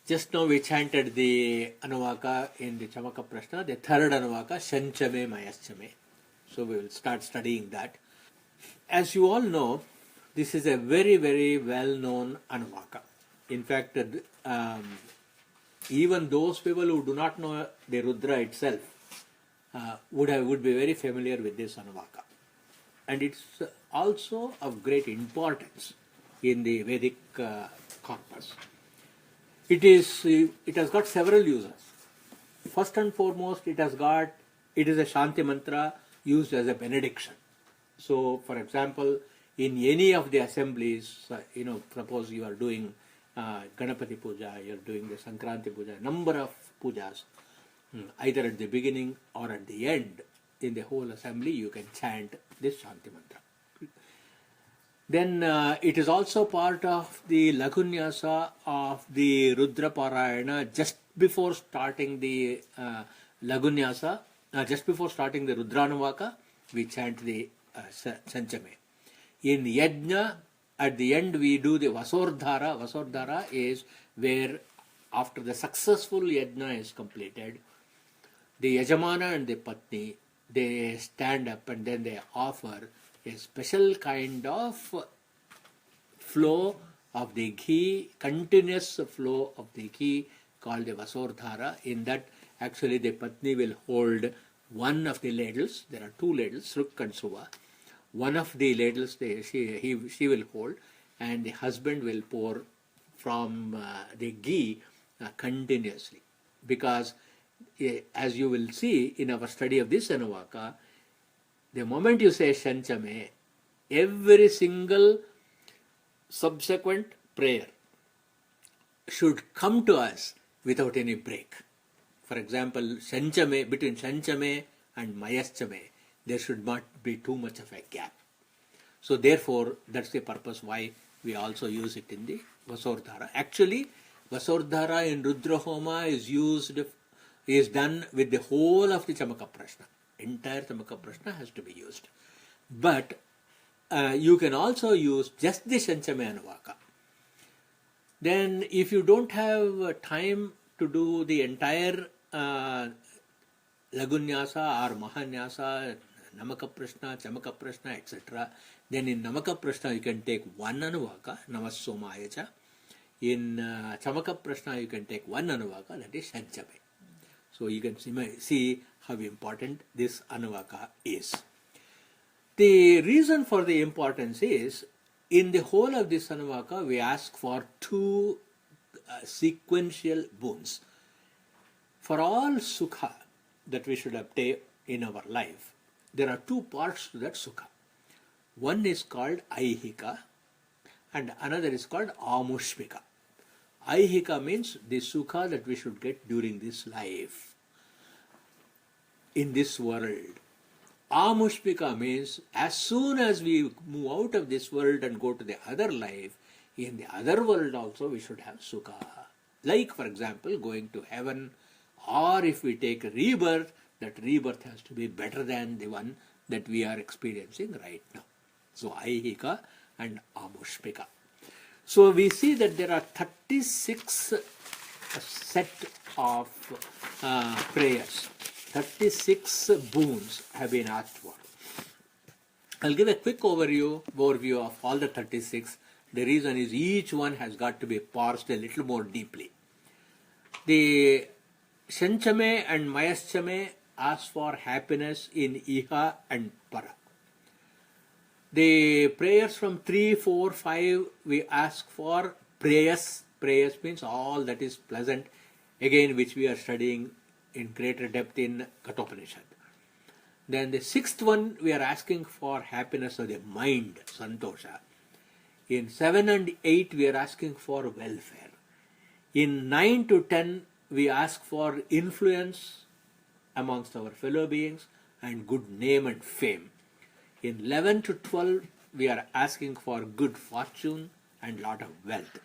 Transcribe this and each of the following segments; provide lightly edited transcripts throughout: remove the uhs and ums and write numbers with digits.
Just now we chanted the Anuvaka in the Chamaka Prashna, the third Anuvaka, Shanchame Mayaschame. So we will start studying that. As you all know, this is a very, very well-known Anuvaka. In fact, even those people who do not know the Rudra itself would be very familiar with this Anuvaka. And it's also of great importance in the Vedic corpus. It has got several uses. First and foremost, it is a Shanti mantra used as a benediction. So, for example, in any of the assemblies, suppose you are doing Ganapati Puja, you are doing the Sankranti Puja, number of pujas, either at the beginning or at the end, in the whole assembly, you can chant this Shanti mantra. Then it is also part of the Lagunyasa of the Rudra Parayana just before starting the Lagunyasa, just before starting the Rudranuvaka, we chant the Sanchame. In Yajna, at the end we do the Vasordhara. Vasordhara is where after the successful Yajna is completed, the Yajamana and the Patni, they stand up and then they offer a special kind of flow of the ghee, continuous flow of the ghee called the Vasordhara. In that, actually the Patni will hold one of the ladles. There are two ladles, Sruk and Suva. One of the ladles she will hold, and the husband will pour from the ghee continuously. Because as you will see in our study of this Anuvaka, the moment you say Shanchame, every single subsequent prayer should come to us without any break. For example, Shanchame, between Shanchame and Mayaschame, there should not be too much of a gap. So therefore, that's the purpose why we also use it in the Vasordhara. Actually, Vasordhara in Rudra Homa is done with the whole of the Chamaka Prashna. Entire Chamaka Prashna has to be used. But you can also use just the Shanchame Anuvaka. Then if you don't have time to do the entire Lagunyasa or Mahanyasa, Namaka Prashna, Chamaka Prashna, etc., then in Namaka Prashna you can take one Anuvaka, Namassomayacha. In Chamaka Prashna you can take one Anuvaka, that is Shanchame. So you can see how important this Anuvaka is. The reason for the importance is, in the whole of this Anuvaka, we ask for two sequential boons. For all Sukha that we should obtain in our life, there are two parts to that Sukha. One is called Aihika and another is called Amushmika. Aihika means the Sukha that we should get during this life, in this world. Amushmika means as soon as we move out of this world and go to the other life, in the other world also we should have Sukha. Like, for example, going to heaven, or if we take a rebirth, that rebirth has to be better than the one that we are experiencing right now. So Aihika and Amushmika. So we see that there are 36 set of prayers. 36 boons have been asked for. I'll give a quick overview of all the 36. The reason is each one has got to be parsed a little more deeply. The Shanchame and Mayaschame ask for happiness in Iha and Para. The prayers from 3, 4, 5, we ask for prayas. Prayas means all that is pleasant, again which we are studying in greater depth in Kathopanishad. Then the 6th one, we are asking for happiness of the mind, Santosha. In 7 and 8, we are asking for welfare. In 9 to 10, we ask for influence amongst our fellow beings and good name and fame. In 11 to 12, we are asking for good fortune and lot of wealth.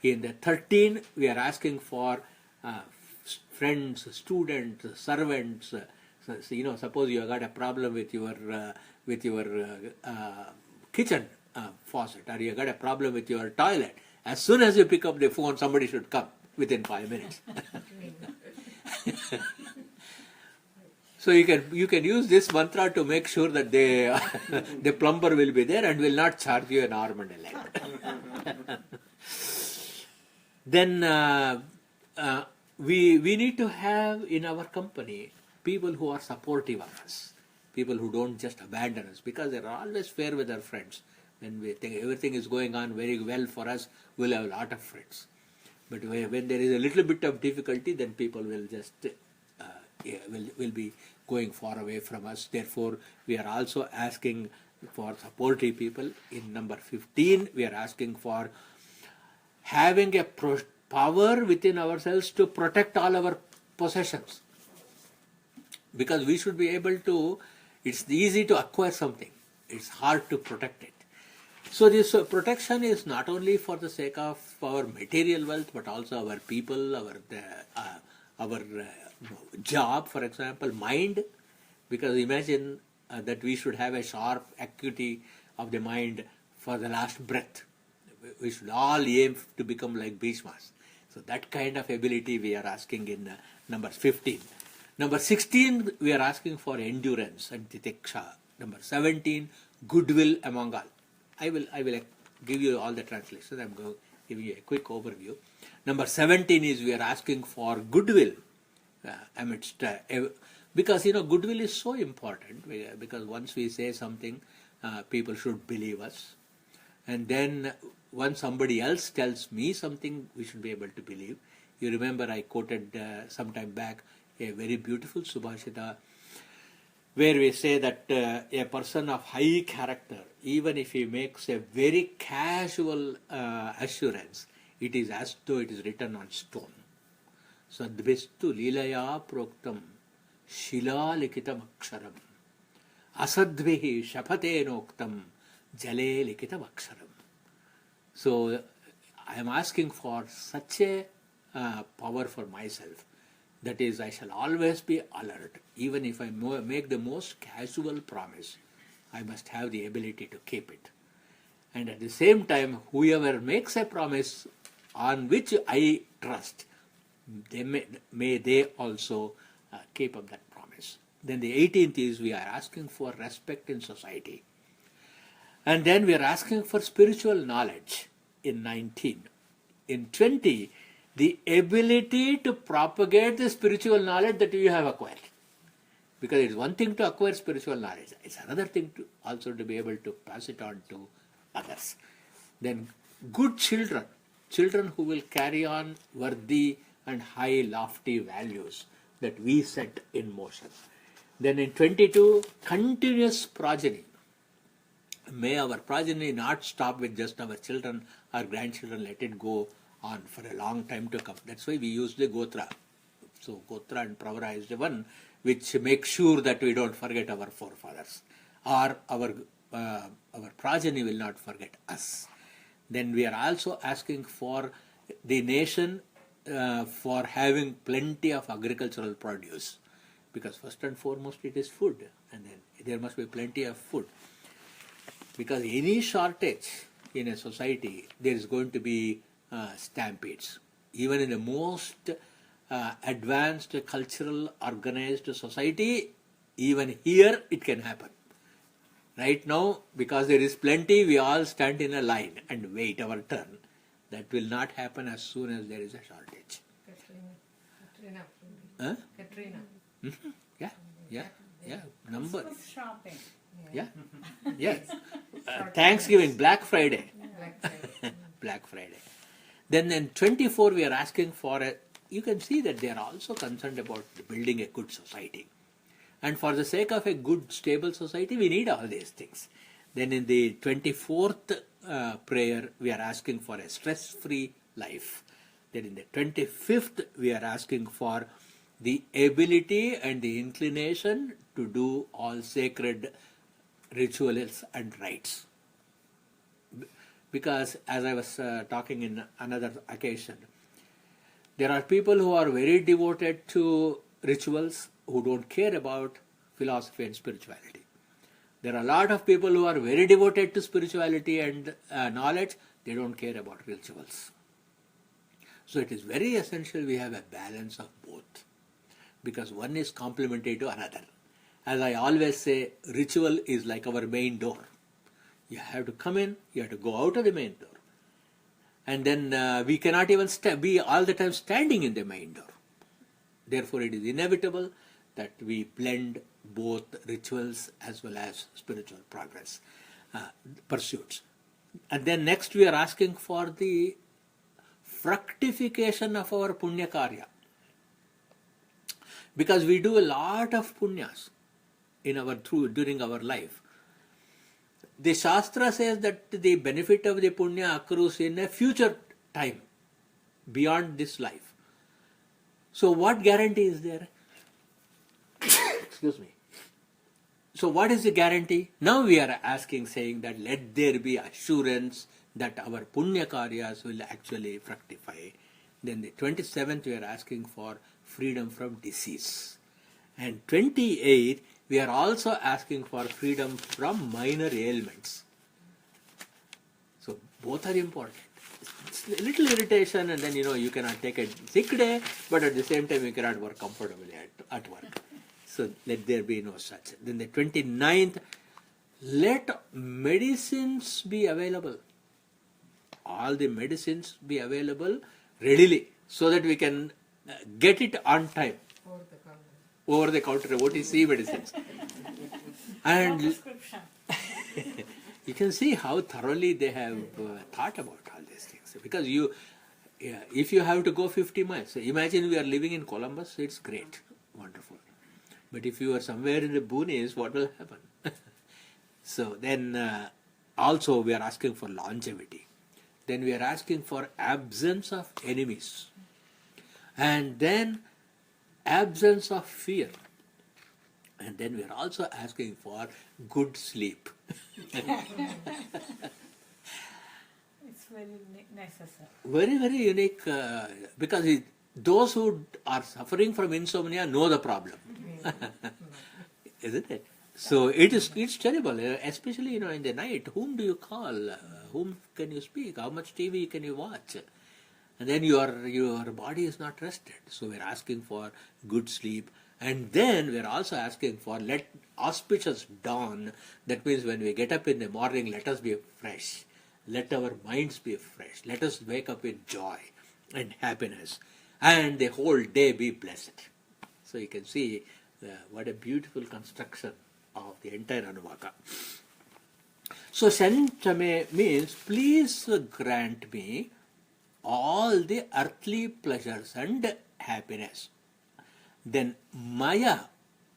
In the 13, we are asking for friends, students, servants. Suppose you have got a problem with your kitchen faucet, or you have got a problem with your toilet. As soon as you pick up the phone, somebody should come. within 5 minutes. So you can use this mantra to make sure that the plumber will be there and will not charge you an arm and a leg. Then we need to have in our company people who are supportive of us, people who don't just abandon us, because they are always fair with our friends. When we think everything is going on very well for us, we'll have a lot of friends. But when there is a little bit of difficulty, then people will just will be going far away from us. Therefore, we are also asking for supportive people. In number 15, we are asking for having a power within ourselves to protect all our possessions. Because we should be able to, it's easy to acquire something, it's hard to protect it. So this protection is not only for the sake of our material wealth, but also our people, our job, for example, mind. Because imagine that we should have a sharp acuity of the mind for the last breath. We should all aim to become like Bhishmas. So that kind of ability we are asking in number 15. Number 16, we are asking for endurance and titiksha. Number 17, goodwill among all. I will give you all the translations. I'm going to give you a quick overview. Number 17 is we are asking for goodwill amidst, because goodwill is so important, because once we say something, people should believe us. And then once somebody else tells me something, we should be able to believe. You remember I quoted some time back a very beautiful Subhashita, where we say that a person of high character, even if he makes a very casual assurance, it is as though it is written on stone. Sadvistu lilaya proktam shila likitam aksharam asadvihi shapatenoktam jale likitam aksharam. So I am asking for such a power for myself. That is, I shall always be alert. Even if I make the most casual promise, I must have the ability to keep it. And at the same time, whoever makes a promise on which I trust, may they also keep up that promise. Then the 18th is we are asking for respect in society. And then we are asking for spiritual knowledge in 19. In 20, the ability to propagate the spiritual knowledge that you have acquired. Because it's one thing to acquire spiritual knowledge, it's another thing to also to be able to pass it on to others. Then good children who will carry on worthy and high lofty values that we set in motion. Then in 22, continuous progeny. May our progeny not stop with just our children or grandchildren, let it go on for a long time to come. That's why we use the Gotra. So Gotra and Pravara is the one which makes sure that we don't forget our forefathers, or our progeny will not forget us. Then we are also asking for the nation for having plenty of agricultural produce, because first and foremost it is food, and then there must be plenty of food. Because any shortage in a society, there is going to be stampedes. Even in the most advanced cultural organized society, even here it can happen. Right now, because there is plenty, we all stand in a line and wait our turn. That will not happen as soon as there is a shortage. Katrina. Huh? Katrina. Yeah. Number. Christmas shopping. Yeah. Thanksgiving, Black Friday. Black Friday. Then in 24, we are asking for you can see that they are also concerned about building a good society. And for the sake of a good, stable society, we need all these things. Then in the 24th prayer, we are asking for a stress-free life. Then in the 25th, we are asking for the ability and the inclination to do all sacred rituals and rites. Because as I was talking in another occasion, there are people who are very devoted to rituals who don't care about philosophy and spirituality. There are a lot of people who are very devoted to spirituality and knowledge, they don't care about rituals. So it is very essential we have a balance of both, because one is complementary to another. As I always say, ritual is like our main door. You have to come in, you have to go out of the main door. And then we cannot even be all the time standing in the main door. Therefore, it is inevitable that we blend both rituals as well as spiritual progress pursuits. And then next we are asking for the fructification of our punya karya. Because we do a lot of punyas during our life. The Shastra says that the benefit of the punya accrues in a future time, beyond this life. So what guarantee is there? Excuse me. So what is the guarantee? Now we are asking, saying that let there be assurance that our punya karyas will actually fructify. Then the 27th we are asking for freedom from disease. And 28th we are also asking for freedom from minor ailments. So both are important. It's a little irritation, and then you cannot take a sick day, but at the same time you cannot work comfortably at work. So let there be no such. Then the 29th, let medicines be available. All the medicines be available readily, so that we can get it on time. Over the counter, OTC medicines. And prescription. you can see how thoroughly they have thought about all these things. Because if you have to go 50 miles, so imagine we are living in Columbus, it's great, wonderful. But if you are somewhere in the boonies, what will happen? So then also we are asking for longevity. Then we are asking for absence of enemies. And then absence of fear. And then we are also asking for good sleep. It's very necessary. Very, very unique, because those who are suffering from insomnia know the problem. Isn't it? So it's terrible, especially in the night. Whom do you call? Whom can you speak? How much TV can you watch? And then your body is not rested. So we're asking for good sleep. And then we're also asking for let auspicious dawn. That means when we get up in the morning, let us be fresh. Let our minds be fresh. Let us wake up with joy and happiness. And the whole day be blessed. So you can see what a beautiful construction of the entire Anuvaka. So Sanchame means please grant me all the earthly pleasures and happiness. Then Maya,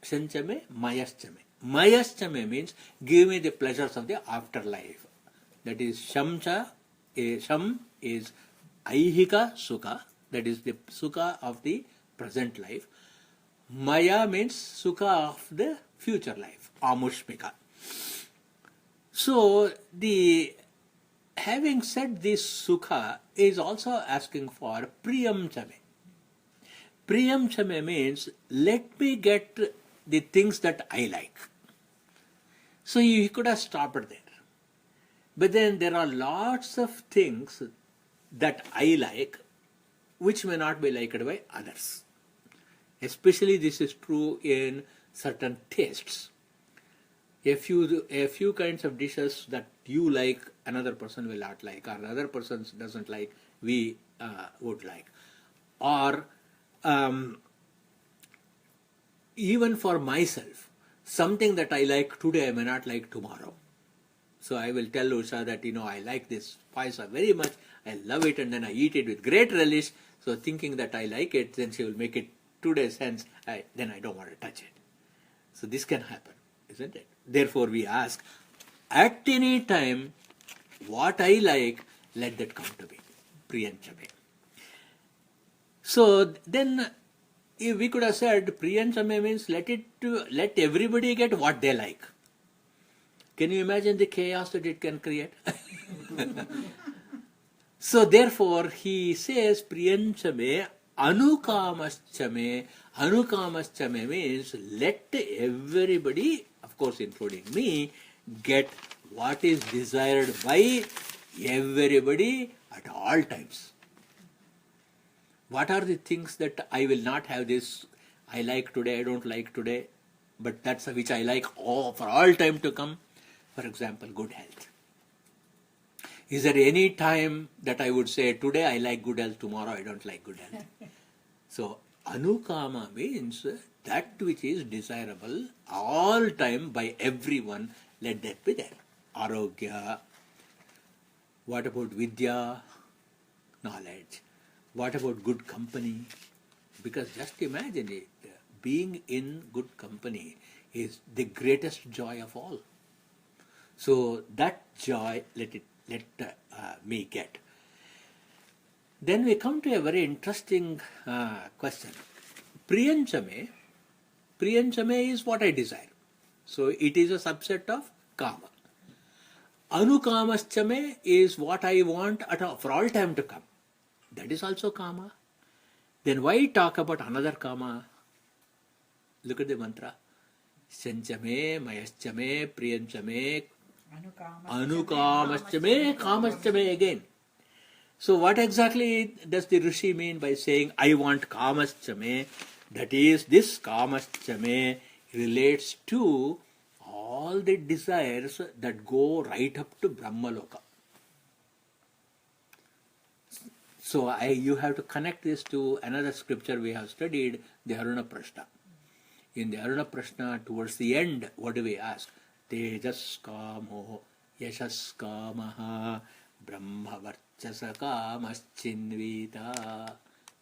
Sanchame, Mayaschame. Mayaschame means give me the pleasures of the afterlife. That is Shamcha, Sham is Aihika Sukha, that is the Sukha of the present life. Maya means Sukha of the future life, Amushmika. So having said this Sukha is also asking for Priyam Chame. Priyam Chame means let me get the things that I like. So you could have stopped there. But then there are lots of things that I like which may not be liked by others. Especially this is true in certain tastes. A few kinds of dishes that you like, another person will not like, or another person doesn't like, we would like. Or even for myself, something that I like today I may not like tomorrow. So I will tell Usha that, I like this paisa very much, I love it, and then I eat it with great relish. So thinking that I like it, then she will make it 2 days hence, then I don't want to touch it. So this can happen, isn't it? Therefore we ask, at any time, what I like, let that come to me. Priyanchame. So then if we could have said Priyanchame means let everybody get what they like. Can you imagine the chaos that it can create? So therefore he says Priyanchame Anukamaschame. Anukamaschame means let everybody, of course including me, get what is desired by everybody at all times. What are the things that I will not have this, I like today, I don't like today, but that's which I like for all time to come? For example, good health. Is there any time that I would say, today I like good health, tomorrow I don't like good health? So, anukama means that which is desirable all time by everyone, let that be there. Arogya. What about vidya? Knowledge. What about good company? Because just imagine it, being in good company is the greatest joy of all. So that joy, let me get. Then we come to a very interesting question. Priyanchame is what I desire. So it is a subset of kama. Anukamaschame is what I want for all time to come. That is also kama. Then why talk about another kama? Look at the mantra. Sanchame, Mayaschame, Priyanchame, Anukamaschame, Kamaschame again. So what exactly does the Rishi mean by saying, I want Kamaschame? That is, this Kamaschame relates to all the desires that go right up to Brahmaloka. So you have to connect this to another scripture we have studied, the Aruna Prashna. In the Aruna Prashna, towards the end, what do we ask? Tejas kamo, yashas kamaha, brahma varchasa kamaschinvita.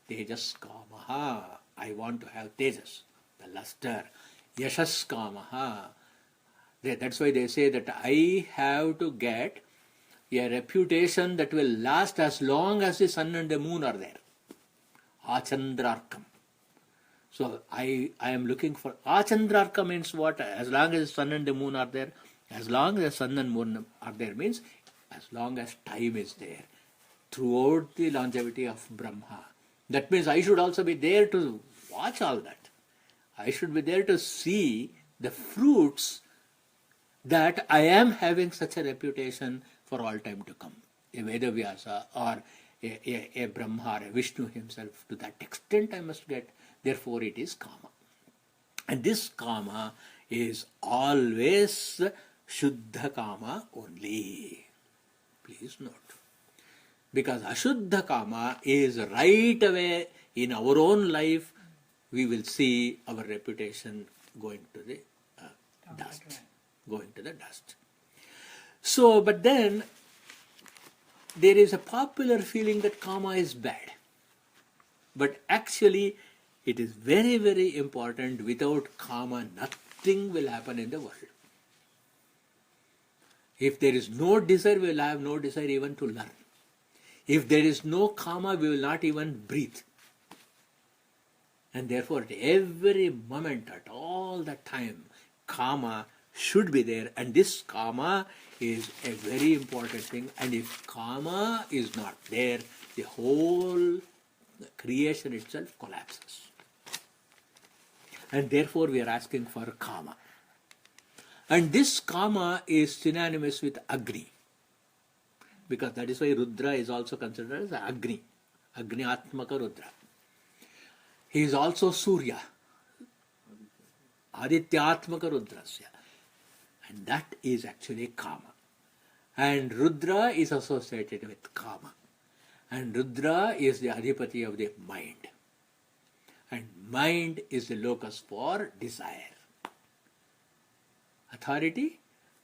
Tejas kamaha. I want to have tejas, the luster. Yashas kamaha. That's why they say that I have to get a reputation that will last as long as the sun and the moon are there. Achandrarkam. So I am looking for Achandrarka means what? As long as the sun and the moon are there, as long as the sun and moon are there means as long as time is there, throughout the longevity of Brahma. That means I should also be there to watch all that. I should be there to see the fruits that I am having such a reputation for all time to come. A Vedavyasa or a Brahma or a Vishnu himself, to that extent I must get. Therefore it is kama. And this kama is always Shuddha kama only. Please note. Because Ashuddha kama is right away in our own life, we will see our reputation going to the dust. Going to the dust. So, but then there is a popular feeling that kama is bad. But actually, it is very, very important. Without kama, nothing will happen in the world. If there is no desire, we will have no desire even to learn. If there is no kama, we will not even breathe. And therefore, at every moment, at all the time, kama should be there. And this kama is a very important thing. And if kama is not there, the whole creation itself collapses. And therefore, we are asking for kama. And this kama is synonymous with Agni. Because that is why Rudra is also considered as Agni. Agni Atmaka Rudra. He is also Surya. Adityatmaka Rudrasya. And that is actually kama. And Rudra is associated with kama. And Rudra is the adhipati of the mind. And mind is the locus for desire. Authority?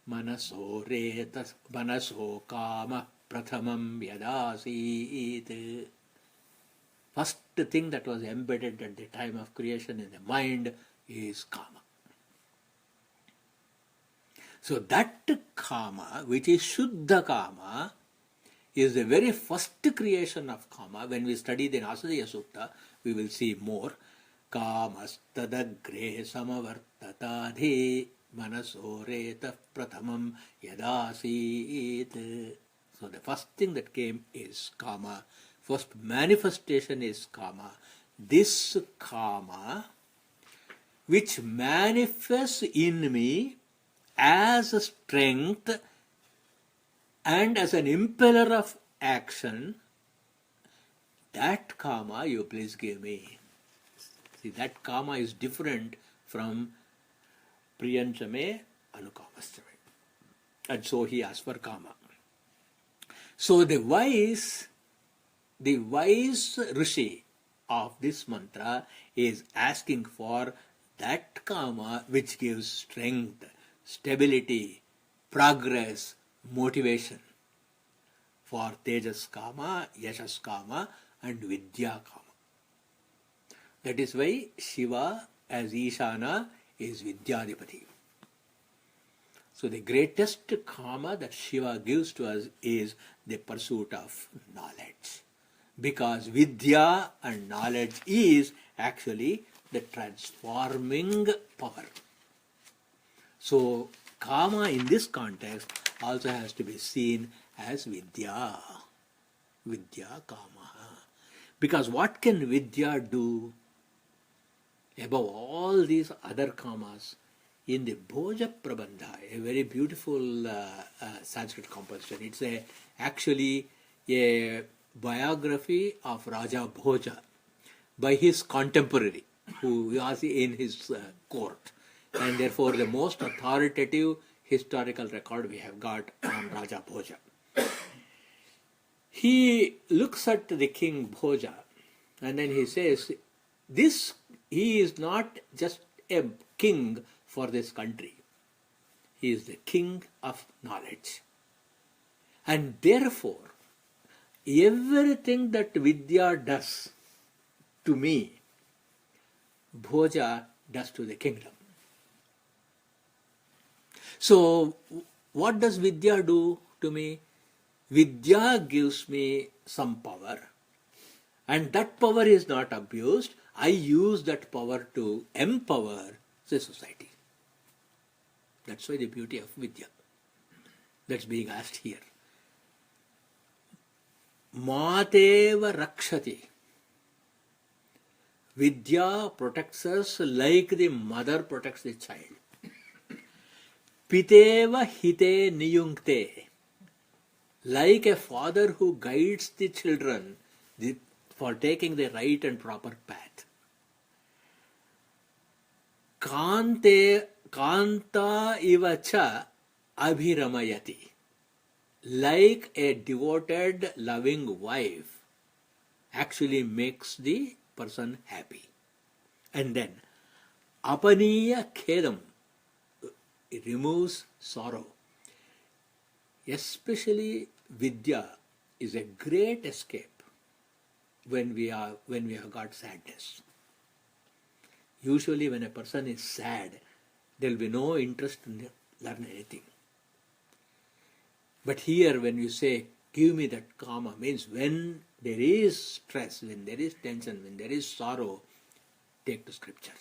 Manaso retas, manaso kama prathamam yadasit. First thing that was embedded at the time of creation in the mind is kama. So that kama, which is Shuddha kama, is the very first creation of kama. When we study the Nasadaya Sutta, we will see more. Kamastadagre samavartatadhi manaso reta prathamam yadasit. So the first thing that came is kama. First manifestation is kama. This kama, which manifests in me as a strength and as an impeller of action, that kama you please give me. See, that kama is different from priyanchame anukamastame. And so he asked for kama. So the wise Rishi of this mantra is asking for that kama which gives strength, stability, progress, motivation for Tejas Kama, Yashas Kama and Vidya Kama. That is why Shiva as Ishana is Vidyadipati. So the greatest Kama that Shiva gives to us is the pursuit of knowledge. Because Vidya and knowledge is actually the transforming power. So Kama in this context also has to be seen as Vidya. Vidya Kama. Because what can Vidya do above all these other Kamas? In the Bhoja Prabandha, a very beautiful Sanskrit composition. It's actually a biography of Raja Bhoja by his contemporary, who was in his court. And therefore the most authoritative historical record we have got on Raja Bhoja. He looks at the king Bhoja and then he says, he is not just a king for this country. He is the king of knowledge. And therefore, everything that Vidya does to me, Bhoja does to the kingdom. So, what does Vidya do to me? Vidya gives me some power. And that power is not abused. I use that power to empower the society. That's why the beauty of Vidya. That's being asked here. Mateva rakshati. Vidya protects us like the mother protects the child. Piteva hite niyunkte. Like a father who guides the children for taking the right and proper path. Kanta ivacha abhiramayati. Like a devoted, loving wife actually makes the person happy. And then, apaniya khedam. It removes sorrow. Especially Vidya is a great escape when we have got sadness. Usually when a person is sad, there will be no interest in learning anything. But here when you say, give me that kama, means when there is stress, when there is tension, when there is sorrow, take to scripture.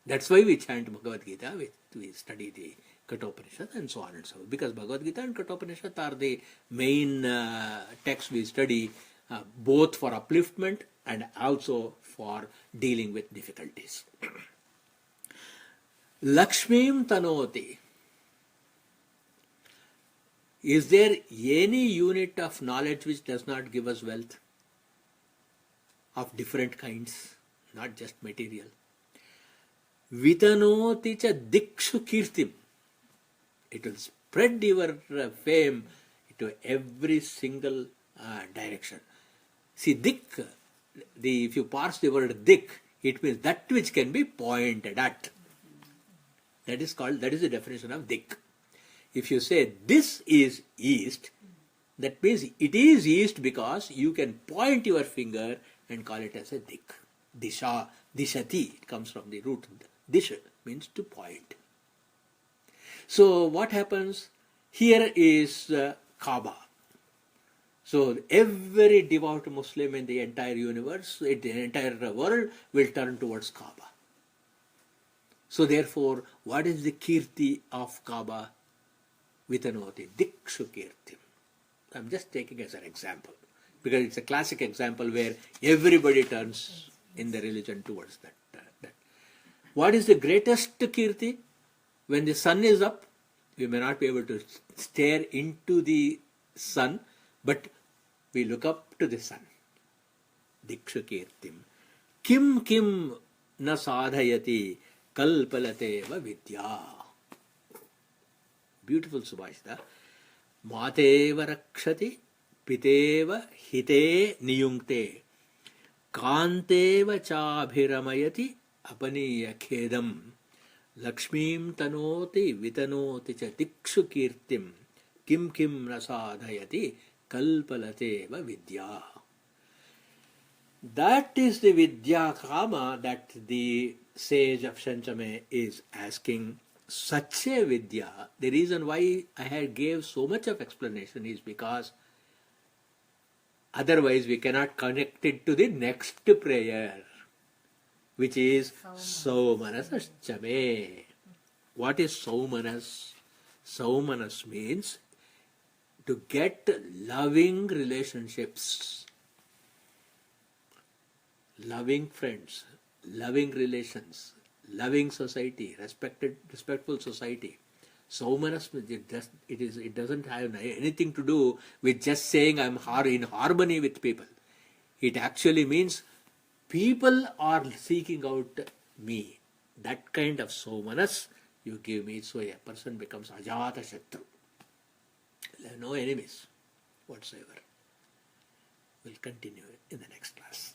That's why we chant Bhagavad Gita, we study the Kathopanishad and so on and so on. Because Bhagavad Gita and Kathopanishad are the main texts we study both for upliftment and also for dealing with difficulties. Lakshmim tanoti. Is there any unit of knowledge which does not give us wealth? Of different kinds, not just material. Vitanoti cha dikshu kirtim. It will spread your fame to every single direction. See, dik, if you parse the word dik, it means that which can be pointed at. That is the definition of dik. If you say this is east, that means it is east because you can point your finger and call it as a dik. Disha, dishati, it comes from the root. Disha means to point. So what happens? Here is Kaaba. So every devout Muslim in the entire universe, in the entire world, will turn towards Kaaba. So therefore, what is the kirti of Kaaba? Vitanoti, dikshu kirtim. I'm just taking as an example, because it's a classic example where everybody turns in the religion towards that. What is the greatest kirti? When the sun is up, we may not be able to stare into the sun, but we look up to the sun. Dikshukirtim. Kim kim na sadhayati kalpalateva vidya. Beautiful Subhashita. Mateva rakshati piteva hite niyunkte kanteva chabhiramayati apaniya khedam lakshmim tanoti vitanoti cha dikshu kirtim kim kim rasadhayati kalpalateva vidya. That is the vidya kama that the sage of Shanchame is asking. Such a vidya, the reason why I had gave so much of explanation is because otherwise we cannot connect it to the next prayer, which is Saumanasachame. What is Saumanas? Saumanas means to get loving relationships, loving friends, loving relations, loving society, respectful society. Saumanas, it doesn't have anything to do with just saying I'm in harmony with people. It actually means people are seeking out me. That kind of Saumanas you give me, so a person becomes Ajata Shatru. No enemies whatsoever. We'll continue in the next class.